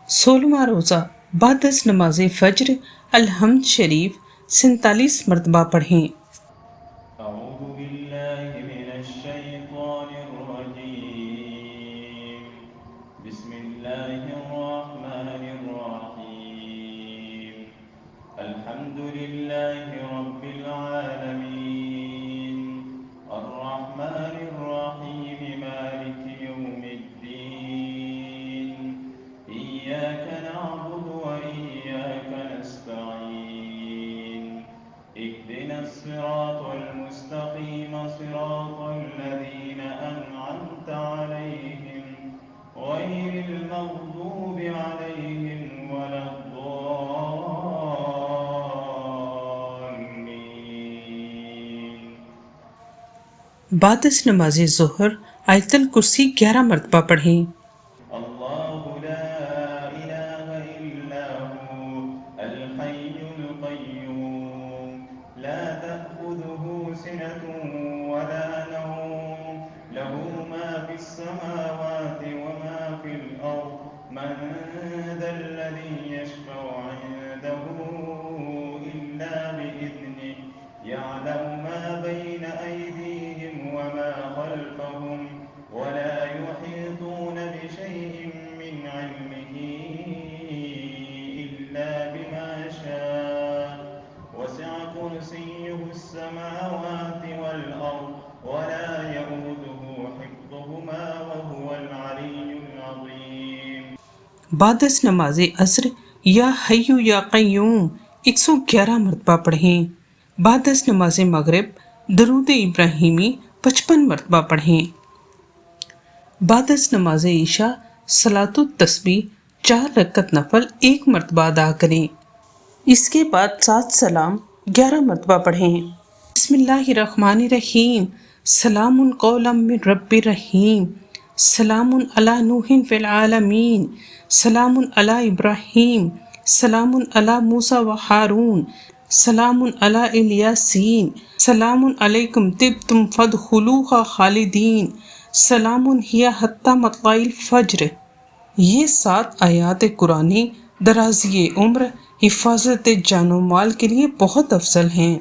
16वां रोज़ा बाद नमाज फ़ज्र अलहम्द शरीफ 47 मरतबा पढ़ें। أعوذ بالله من الشيطان الرجيم بسم الله الرحمن الرحيم الحمد لله رب العالمين الرحمن الرحيم مالك يوم الدين إياك نعبد وإياك نستعين اهدنا الصراط المستقيم صراط الذين أنعمت عليهم غير المغضوب عليهم ولا الضالين। बाद नमाज ज़ोहर आयतल कुर्सी 11 मरतबा पढ़ें। الله لا إله إلا هو الحي القيوم لا تأخذه سنة ولا نوم له ما في السماوات وما في الأرض من ذا الذي يشفع عنده إلا بإذنه يعلم ما بين أيديهم وما خلفهم ولا يحيطون بشيء من علمه إلا بما شاء وسع كرسيه السماوات والأرض ولا يؤوده حفظهما وهو العلي العظيم। बाद नमाज असर या हय्यु या क़य्यूम 111 मरतबा पढ़ें। बाद नमाज मगरिब दरूद इब्राहिमी 55 मरतबा पढ़ें। बाद नमाज ईशा सलातुत तस्बीह 4 रकत नफल 1 मरतबा अदा करें। इसके बाद 7 सलाम 11 मरतबा पढ़ें। बिस्मिल्लाहिर्रहमानिर्रहीम सलामुन कौलम मिन रब्बिर रहीम सलामुन अला नूहिन फिल आलमीन सलामुन अला इब्राहीम सलामुन अला मूसा व हारून सलामुन अला इलियासीन सलामुन अलैकुम तिब्तुम फदखुलूहा खालिदीन सलामुन हिया हत्ता मतलाइल फज्र। ये 7 आयात कुरानी दराज़ी उम्र हिफाजत जानो माल के लिए बहुत अफजल हैं।